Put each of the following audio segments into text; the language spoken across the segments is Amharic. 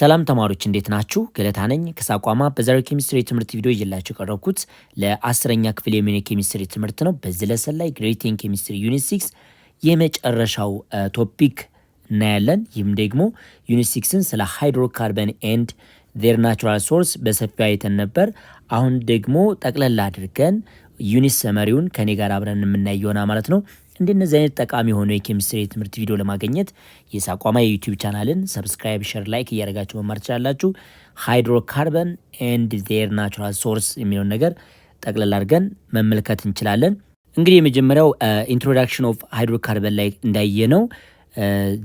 ሰላም ተማሪዎች እንዴት ናችሁ? ገለታ ነኝ ከሳቋማ በዛሬው ኬሚስትሪ ትምህርት ቪዲዮ ይዤላችሁ ቀረብኩት ለ10ኛ ክፍል የሚሆን ኬሚስትሪ ትምህርት ነው። በዚህ ለሰን ላይ ግሬድ 10 ኬሚስትሪ ዩኒት 6 የመጨረሻው ቶፒክ እናያለን። ይህም ደግሞ ዩኒት 6ን ስለ ሃይድሮካርበን ኤንድ ዜር ናቹራል ሶርስ በሰፊው አይተን ነበር። አሁን ደግሞ ጠቅለል አድርገን ዩኒት ሰመሪውን ከኔ ጋር አብረን የምናይ ይሆናል ማለት ነው። እንደነዚህ አይነት ጠቃሚ የሆኑ የኬሚስትሪ ትምህርት ቪዲዮ ለማግኘት የሳቋማ የዩቲዩብ ቻናልን ሰብስክራይብ፣ ሼር፣ ላይክ እያደረጋችሁ መማር ትችላላችሁ። ሃይድሮካርበን ኤንድ ዜር ናቹራል ሶርስ የሚለውን ነገር ጠቅለል አድርገን መመልከት እንችላለን። እንግዲህ የመጀመሪያው ኢንትሮዳክሽን ኦፍ ሃይድሮካርበን ላይ እንዳየነው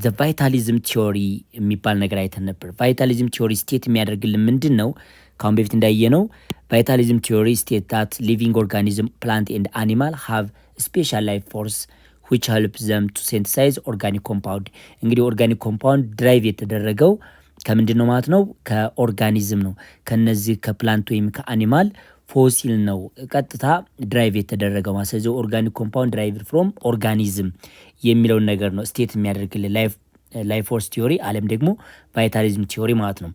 ዘ ቫይታሊዝም ቲዮሪ የሚባል ነገር አይተን ነበር። ቫይታሊዝም ቲዮሪ ስቴት የሚያደርግልን ምንድን ነው? ካሁን በፊት እንዳየነው ቫይታሊዝም ቲዮሪ ስቴት ታት ሊቪንግ ኦርጋኒዝም ፕላንት ኤንድ አኒማል ሃቭ ስፔሻል ላይፍ ፎርስ which helps them to synthesize organic compound። እንግዲህ ኦርጋኒክ ኮምፓውንድ ድራይቭ የተደረገው ከምንድን ነው ማለት ነው? ከኦርጋኒዝም ነው። ከነዚህ ከፕላንት ወይም ከአኒማል ፎሲል ነው ቀጥታ ድራይቭ የተደረገው ማለት። ስለዚህ ኦርጋኒክ ኮምፓውንድ ድራይቭ ፍሮም ኦርጋኒዝም የሚለውን ነገር ነው ስቴት የሚያደርግልን ላይፍ ፎርስ ቲዮሪ አለም ደግሞ ቫይታሊዝም ቲዮሪ ማለት ነው።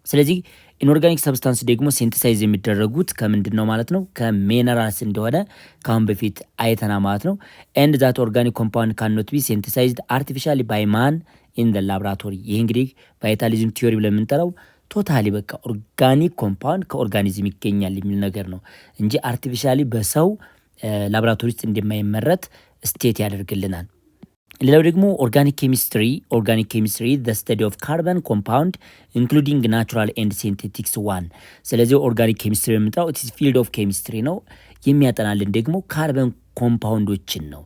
ስለዚህ ኢንኦርጋኒክ ሰብስታንስ ደግሞ ሴንቲሳይዝ የሚደረጉት ከምንድን ነው ማለት ነው? ከሚነራልስ እንደሆነ ካሁን በፊት አይተና ማለት ነው። ኤንድ ዛት ኦርጋኒክ ኮምፓውንድ ካኖት ቢ ሴንቲሳይዝድ አርቲፊሻሊ ባይ ማን ኢን ዘ ላብራቶሪ። ይህ እንግዲህ ቫይታሊዝም ቲዮሪ ብለን የምንጠራው ቶታሊ በቃ ኦርጋኒክ ኮምፓውንድ ከኦርጋኒዝም ይገኛል የሚል ነገር ነው እንጂ አርቲፊሻሊ በሰው ላብራቶሪ ውስጥ እንደማይመረት ስቴት ያደርግልናል። ሌላው ደግሞ ኦርጋኒክ ኬሚስትሪ ዘ ስተዲ ኦፍ ካርበን ኮምፓውንድ ኢንክሉዲንግ ናቹራል ኤንድ ሲንቴቲክስ ዋን። ስለዚህ ኦርጋኒክ ኬሚስትሪ የምንጠራው ኢትስ ፊልድ ኦፍ ኬሚስትሪ ነው። የሚያጠናልን ደግሞ ካርበን ኮምፓውንዶችን ነው።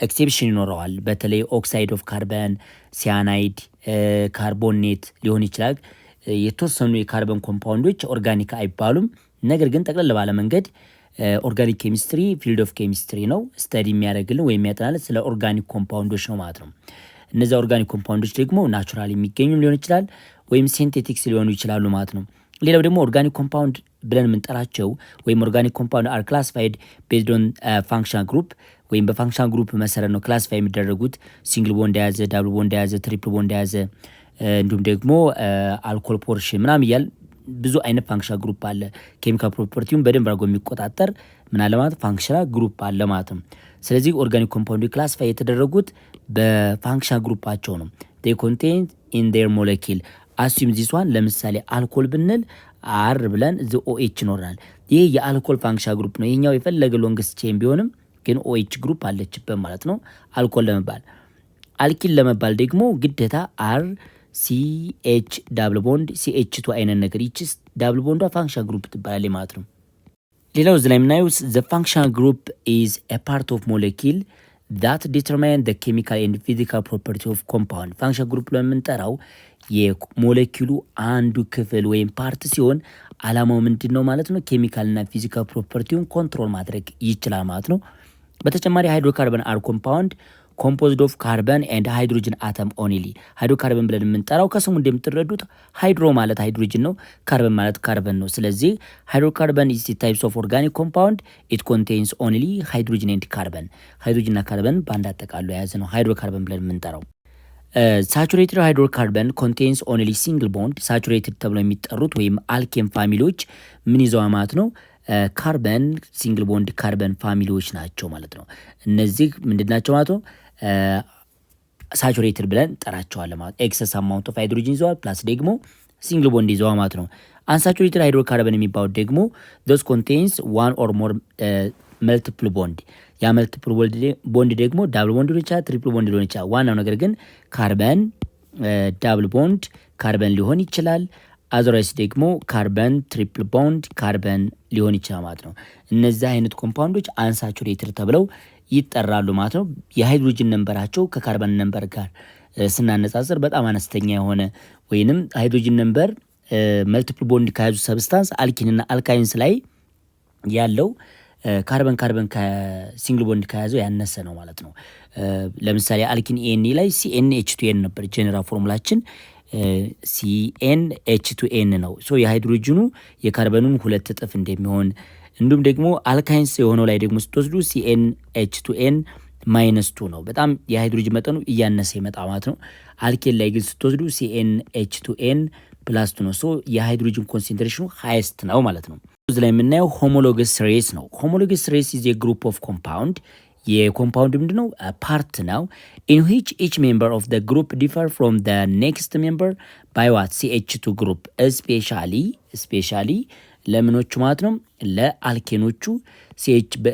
ኤክሴፕሽን ይኖረዋል። በተለይ ኦክሳይድ ኦፍ ካርበን፣ ሲያናይድ፣ ካርቦኔት ሊሆን ይችላል። የተወሰኑ የካርበን ኮምፓውንዶች ኦርጋኒክ አይባሉም። ነገር ግን ጠቅለል ባለ መንገድ ኦርጋኒክ ኬሚስትሪ ፊልድ ኦፍ ኬሚስትሪ ነው። ስተዲ የሚያደርግልን ወይም የሚያጠናልን ስለ ኦርጋኒክ ኮምፓውንዶች ነው ማለት ነው። እነዚያ ኦርጋኒክ ኮምፓውንዶች ደግሞ ናቹራል የሚገኙም ሊሆን ይችላል ወይም ሲንቴቲክስ ሊሆኑ ይችላሉ ማለት ነው። ሌላው ደግሞ ኦርጋኒክ ኮምፓውንድ ብለን የምንጠራቸው ወይም ኦርጋኒክ ኮምፓውንድ አር ክላሲፋይድ ቤዝድ ኦን ፋንክሽናል ግሩፕ ወይም በፋንክሽናል ግሩፕ መሰረት ነው ክላሲፋይ የሚደረጉት። ሲንግል ቦንድ የያዘ፣ ዳብል ቦንድ የያዘ፣ ትሪፕል ቦንድ የያዘ እንዲሁም ደግሞ አልኮል ፖርሽን ምናምን እያል ብዙ አይነት ፋንክሽናል ግሩፕ አለ። ኬሚካል ፕሮፐርቲውን በደንብ አድርጎ የሚቆጣጠር ምን አለ ማለት ፋንክሽናል ግሩፕ አለ ማለት ነው። ስለዚህ ኦርጋኒክ ኮምፓውንድ ክላሲፋይ የተደረጉት በፋንክሽናል ግሩፓቸው ነው። they contain in their molecule assume this one። ለምሳሌ አልኮል ብንል አር ብለን the OH ይኖራል። ይሄ የአልኮል ፋንክሽናል ግሩፕ ነው። ይሄኛው የፈለገ ሎንግስት ቼን ቢሆንም ግን OH ግሩፕ አለችበት ማለት ነው አልኮል ለመባል። አልኪል ለመባል ደግሞ ግዴታ አር ሲኤች ዳብል ቦንድ ሲኤች2 አይነት ነገር ይችስ ዳብል ቦንዷ ፋንክሽናል ግሩፕ ትባላለች ማለት ነው። ሌላው እዚህ ላይ የምናየው ዘ ፋንክሽናል ግሩፕ ኢዝ ኤ ፓርት ኦፍ ሞሌኪል ዛት ዲተርማይን ዘ ኬሚካል ኤንድ ፊዚካል ፕሮፐርቲ ኦፍ ኮምፓውንድ። ፋንክሽናል ግሩፕ ለምንጠራው የሞሌኪሉ አንዱ ክፍል ወይም ፓርት ሲሆን አላማው ምንድን ነው ማለት ነው? ኬሚካልና ፊዚካል ፕሮፐርቲውን ኮንትሮል ማድረግ ይችላል ማለት ነው። በተጨማሪ ሃይድሮካርበን አር ኮምፓውንድ ኮምፖዝድ ኦፍ ካርበን ኤንድ ሃይድሮጅን አተም ኦንሊ። ሃይድሮካርበን ብለን የምንጠራው ከስሙ እንደምትረዱት ሃይድሮ ማለት ሃይድሮጅን ነው፣ ካርበን ማለት ካርበን ነው። ስለዚህ ሃይድሮካርበን ኢዝ ታይፕስ ኦፍ ኦርጋኒክ ኮምፓውንድ ኢት ኮንቴንስ ኦንሊ ሃይድሮጅን ኤንድ ካርበን። ሃይድሮጅንና ካርበን በአንድ አጠቃሎ የያዘ ነው ሃይድሮካርበን ብለን የምንጠራው። ሳቹሬትድ ሃይድሮካርበን ኮንቴንስ ኦንሊ ሲንግል ቦንድ። ሳቹሬትድ ተብለው የሚጠሩት ወይም አልኬን ፋሚሊዎች ምን ይዘዋ ማለት ነው? ካርበን ሲንግል ቦንድ ካርበን ፋሚሊዎች ናቸው ማለት ነው። እነዚህ ምንድን ናቸው ማለት ነው? ሳቹሬትድ ብለን ጠራቸዋለን ማለት ኤክሰስ አማውንት ኦፍ ሃይድሮጅን ይዘዋል ፕላስ ደግሞ ሲንግል ቦንድ ይዘዋል ማለት ነው። አንሳቹሬትድ ሃይድሮካርበን የሚባሉት ደግሞ ዶስ ኮንቴንስ ዋን ኦር ሞር መልቲፕል ቦንድ። ያ መልቲፕል ቦንድ ደግሞ ዳብል ቦንድ ሊሆን ይችላል፣ ትሪፕል ቦንድ ሊሆን ይችላል። ዋናው ነገር ግን ካርበን ዳብል ቦንድ ካርበን ሊሆን ይችላል። አዘራይስ ደግሞ ካርበን ትሪፕል ቦንድ ካርበን ሊሆን ይችላል ማለት ነው። እነዚህ አይነት ኮምፓውንዶች አንሳቹሬትድ ተብለው ይጠራሉ ማለት ነው። የሃይድሮጅን ነንበራቸው ከካርበን ነንበር ጋር ስናነጻጽር በጣም አነስተኛ የሆነ ወይንም ሃይድሮጅን ነንበር መልቲፕል ቦንድ ከያዙ ሰብስታንስ አልኪንና አልካይንስ ላይ ያለው ካርበን ከሲንግል ቦንድ ከያዘው ያነሰ ነው ማለት ነው። ለምሳሌ አልኪን ኤን ላይ CnH2n ነበር ጄኔራል ፎርሙላችን CnH2n ነው። ሶ የሃይድሮጅኑ የካርበኑን 2 እጥፍ እንደሚሆን እንዲሁም ደግሞ አልካይንስ የሆነው ላይ ደግሞ ስትወስዱ CnH2n -2 ነው። በጣም የሃይድሮጅን መጠኑ እያነሰ ይመጣ ማለት ነው። አልኬን ላይ ግን ስትወስዱ CnH2n +2 ነው። ሶ የሃይድሮጅን ኮንሰንትሬሽኑ ሃይስት ነው ማለት ነው። እዚህ ላይ የምናየው ሆሞሎገስ ሬስ ነው። ሆሞሎገስ ሬስ ኢዝ ኤ ግሩፕ ኦፍ ኮምፓውንድ የኮምፓውንድ ምንድነው ፓርት ነው in which each member of the group differ from the next member by what CH2 group especially ለምኖቹ ማለት ነው ለአልኬኖቹ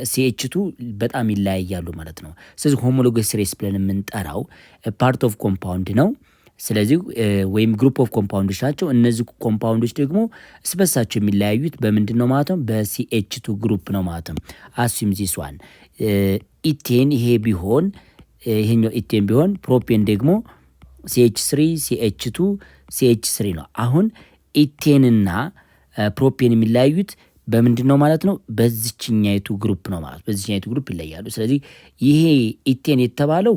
CH2 በጣም ይለያያሉ ማለት ነው። ስለዚህ ሆሞሎገስ ሬስ ብለን የምንጠራው ፓርት ኦፍ ኮምፓውንድ ነው። ስለዚህ ወይም ግሩፕ ኦፍ ኮምፓውንዶች ናቸው። እነዚህ ኮምፓውንዶች ደግሞ ስበሳቸው የሚለያዩት በምንድን ነው ማለት ነው በCH2 ግሩፕ ነው ማለት ነው። አሱም ዚስ ዋን ኢቴን ይሄ ቢሆን ይሄኛው ኢቴን ቢሆን ፕሮፔን ደግሞ CH3 CH2 CH3 ነው። አሁን ኢቴንና ፕሮፔን የሚለያዩት በምንድን ነው ማለት ነው በዚችኛይቱ ግሩፕ ነው ማለት በዚችኛይቱ ግሩፕ ይለያሉ። ስለዚህ ይሄ ኢቴን የተባለው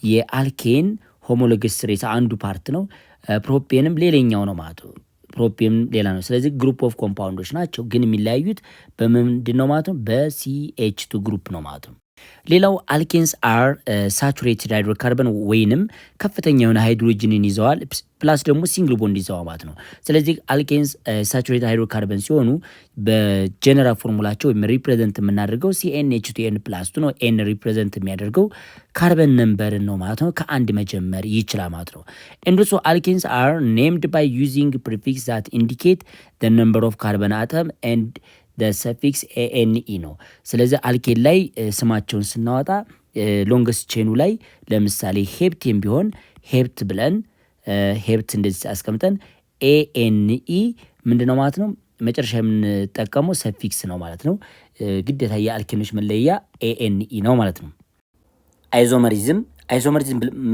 የአልኬን ሆሞሎገስ ሬስ አንዱ ፓርት ነው። ፕሮፔንም ሌላኛው ነው ማለት ነው። ፕሮፔንም ሌላ ነው። ስለዚህ ግሩፕ ኦፍ ኮምፓውንዶች ናቸው፣ ግን የሚለያዩት በምንድን ነው ማለት ነው በCH2 ግሩፕ ነው ማለት ነው። ሌላው አልኬንስ አር ሳቹሬትድ ሃይድሮካርበን ወይንም ከፍተኛ የሆነ ሃይድሮጅንን ይዘዋል ፕላስ ደግሞ ሲንግል ቦንድ ይዘዋል ማለት ነው። ስለዚህ አልኬንስ ሳቹሬትድ ሃይድሮካርበን ሲሆኑ በጀነራል ፎርሙላቸው ወይም ሪፕሬዘንት የምናደርገው CnH2n+2 ነው። ኤን ሪፕሬዘንት የሚያደርገው ካርበን ነምበርን ነው ማለት ነው። ከአንድ መጀመር ይችላል ማለት ነው። and also alkenes are named by using prefix that indicate the number of carbon atom and ሰፊክስ ANE ነው። ስለዚህ አልኬን ላይ ስማቸውን ስናወጣ ሎንገስት ቼኑ ላይ ለምሳሌ ሄፕቴን ቢሆን ሄፕት ብለን ሄፕት እንደዚህ አስቀምጠን ANE ምንድነው ማለት ነው መጨረሻ የምንጠቀመው ሰፊክስ ነው ማለት ነው። ግዴታ የአልኬኖች መለያ ANE ነው ማለት ነው። አይዞመሪዝም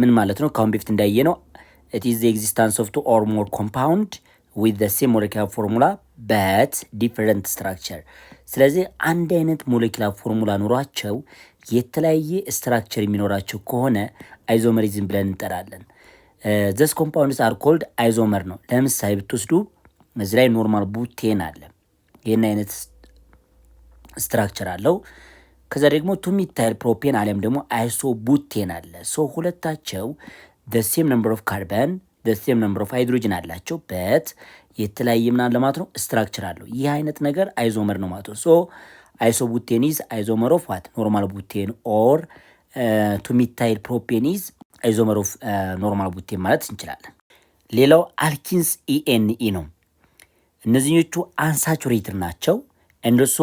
ምን ማለት ነው? ካሁን በፊት እንዳየ ነው it is the existence of two or more compound with the same molecular formula but different structure። ስለዚህ አንድ አይነት ሞለኪላር ፎርሙላ ኑሯቸው የተለያየ ስትራክቸር የሚኖራቸው ከሆነ አይዞመሪዝም ብለን እንጠራለን። these compounds are called አይዞመር ነው። ለምሳሌ ብትወስዱ እዚህ ላይ ኖርማል ቡቴን አለ። ይሄን አይነት ስትራክቸር አለው። ከዛ ደግሞ ቱሚታይል ፕሮፔን አለም ደግሞ አይሶ ቡቴን አለ። ሶ ሁለታቸው the same number of carbon the same number of hydrogen አላቸው በት የተለያየ ምን አለ ማለት ነው ስትራክቸር አለው። ይህ አይነት ነገር አይዞመር ነው ማለት ነው። ሶ አይሶቡቴን ኢዝ አይዞመር ኦፍ ዋት ኖርማል ቡቴን ኦር ቱሚታይል ፕሮፔን ኢዝ አይዞመር ኦፍ ኖርማል ቡቴን ማለት እንችላለን። ሌላው አልኪንስ ENE ነው። እነዚህኞቹ አንሳቹሬትድ ናቸው። እንደሶ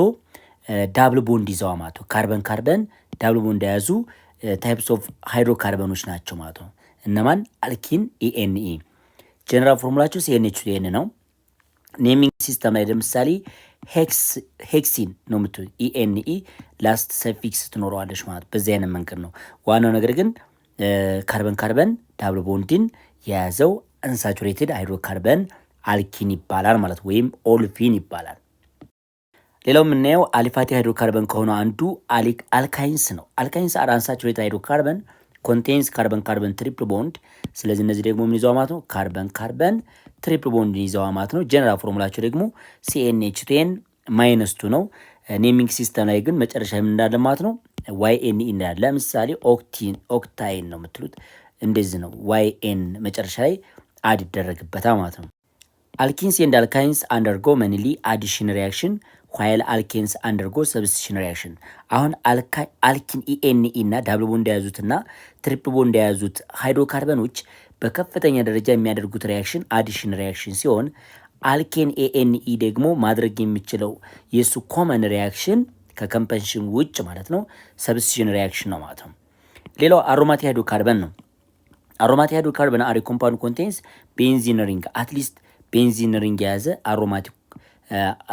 ዳብል ቦንድ ይዘዋ ማለት ነው። ካርበን ካርበን ዳብል ቦንድ የያዙ ታይፕስ ኦፍ ሃይድሮካርበኖች ናቸው ማለት ነው። እነማን? አልኪን ENE። ጀነራል ፎርሙላቸው CnH2n ነው። ኔሚንግ ሲስተም ላይ ለምሳሌ ሄክሲን ነው የምትሉ ENE ላስት ሰፊክስ ትኖረዋለች ማለት በዚህ አይነት መንገድ ነው። ዋናው ነገር ግን ካርበን ካርበን ዳብል ቦንድን የያዘው አንሳቹሬትድ ሃይድሮካርበን አልኪን ይባላል ማለት ወይም ኦልፊን ይባላል። ሌላው የምናየው አሊፋቲክ ሃይድሮካርበን ከሆነ አንዱ አልካይንስ ነው። አልካይንስ አር አንሳቹሬትድ ሃይድሮካርበን ኮንቴንስ ካርበን ካርበን ትሪፕል ቦንድ። ስለዚህ እነዚህ ደግሞ ምን ይዘዋ ማለት ነው ካርበን ካርበን ትሪፕል ቦንድ ይዘዋ ማለት ነው። ጀነራል ፎርሙላቸው ደግሞ CnH2n-2 ነው። ኔሚንግ ሲስተም ላይ ግን መጨረሻ ምን እንዳለ ማለት ነው YNE እንዳለ። ለምሳሌ ኦክታይን ነው የምትሉት እንደዚህ ነው። YN መጨረሻ ላይ አድ ይደረግበታል ማለት ነው። አልኪንስ ኤንድ አልካይንስ አንደርጎ መንሊ አዲሽን ሪያክሽን while alkenes undergo substitution reaction። አሁን አልኪን ENE እና ዳብል ቦንድ የያዙትና ትሪፕል ቦንድ የያዙት ሃይድሮካርበኖች በከፍተኛ ደረጃ የሚያደርጉት ሪያክሽን አዲሽን ሪያክሽን ሲሆን አልኬን ANE ደግሞ ማድረግ የሚችለው የሱ ኮመን ሪያክሽን ከኮምፐንሽን ውጭ ማለት ነው ሰብስቲሽን ሪያክሽን ነው ማለት ነው። ሌላው አሮማቲክ ሃይድሮካርበን ነው። አሮማቲክ ሃይድሮካርበን አሪ ኮምፓውንድ ኮንቴንስ ቤንዚን ሪንግ አትሊስት ቤንዚን ሪንግ የያዘ አሮማቲክ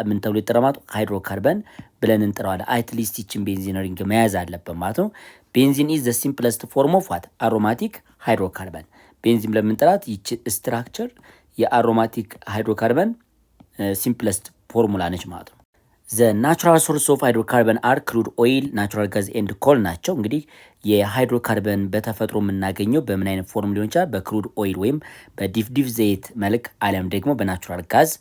ምን ተብሎ ይጠራማቱ ሃይድሮካርበን ብለን እንጠራዋለን። አትሊስት ይችን ቤንዚን ሪንግ መያዝ አለበት ማለት ነው። ቤንዚን ኢዝ ዘ ሲምፕለስት ፎርም ኦፍ ዋት አሮማቲክ ሃይድሮካርበን። ቤንዚን ብለን የምንጠራት ይች ስትራክቸር የአሮማቲክ ሃይድሮካርበን ሲምፕለስት ፎርሙላ ነች ማለት ነው። ዘ ናቹራል ሶርስ ኦፍ ሃይድሮካርበን አር ክሩድ ኦይል ናቹራል ጋዝ ኤንድ ኮል ናቸው። እንግዲህ የሃይድሮካርበን በተፈጥሮ የምናገኘው በምን አይነት ፎርም ሊሆን ይችላል? በክሩድ ኦይል ወይም በዲፍዲፍ ዘይት መልክ አሊያም ደግሞ በናቹራል ጋዝ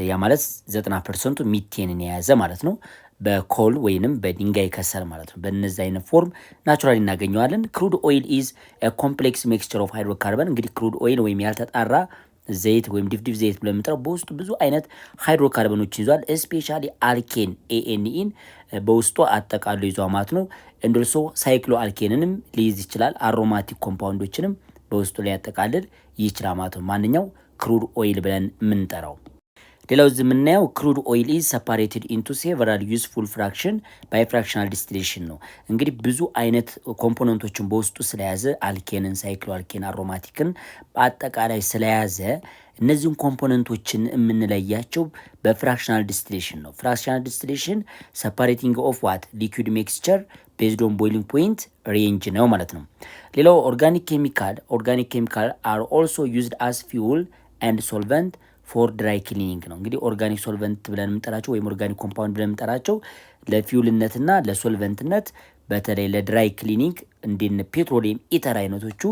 ያ ማለት 90% ሚቴንን የያዘ ማለት ነው። በኮል ወይንም በድንጋይ ከሰል ማለት ነው። በእነዚህ አይነት ፎርም ናቹራሊ እናገኘዋለን። ክሩድ ኦይል ኢዝ ኮምፕሌክስ ሚክስቸር ኦፍ ሃይድሮካርበን። እንግዲህ ክሩድ ኦይል ወይም ያልተጣራ ዘይት ወይም ድፍድፍ ዘይት ብለን የምንጠራው በውስጡ ብዙ አይነት ሃይድሮካርበኖችን ይዟል። ስፔሻሊ አልኬን ኤኤንኢን በውስጡ አጠቃሎ ይዟል ማለት ነው። እንደልሶ ሳይክሎ አልኬንንም ሊይዝ ይችላል። አሮማቲክ ኮምፓውንዶችንም በውስጡ ላይ ያጠቃልል ይችላል ማለት ነው። ማንኛው ክሩድ ኦይል ብለን የምንጠራው። ሌላው እዚህ የምናየው ክሩድ ኦይል ኢዝ ሰፓሬትድ ኢንቱ ሴቨራል ዩዝፉል ፍራክሽን ባይ ፍራክሽናል ዲስቲሌሽን ነው። እንግዲህ ብዙ አይነት ኮምፖነንቶችን በውስጡ ስለያዘ አልኬንን፣ ሳይክሎ አልኬን፣ አሮማቲክን በአጠቃላይ ስለያዘ እነዚህን ኮምፖነንቶችን የምንለያቸው በፍራክሽናል ዲስቲሌሽን ነው። ፍራክሽናል ዲስቲሌሽን ሰፓሬቲንግ ኦፍ ዋት ሊኩዊድ ሚክስቸር ቤዝድ ኦን ቦይሊንግ ፖይንት ሬንጅ ነው ማለት ነው። ሌላው ኦርጋኒክ ኬሚካል አር ኦልሶ ዩዝድ አስ ፊውል ኤንድ ሶልቨንት ፎር ድራይ ክሊኒንግ ነው። እንግዲህ ኦርጋኒክ ሶልቨንት ብለን የምንጠራቸው ወይም ኦርጋኒክ ኮምፓውንድ ብለን የምንጠራቸው ለፊውልነትና ለሶልቨንትነት በተለይ ለድራይ ክሊኒንግ እንደ ፔትሮሊየም ኢተር አይነቶቹ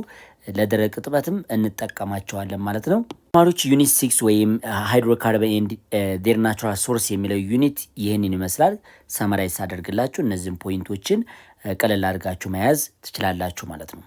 ለደረቅ እጥበትም እንጠቀማቸዋለን ማለት ነው። ተማሪዎች ዩኒት 6 ወይም ሃይድሮካርበን ኤንድ ዴር ናቹራል ሶርስ የሚለው ዩኒት ይህንን ይመስላል። ሰመራይዝ አደርግላችሁ እነዚህን ፖይንቶችን ቀለል አድርጋችሁ መያዝ ትችላላችሁ ማለት ነው።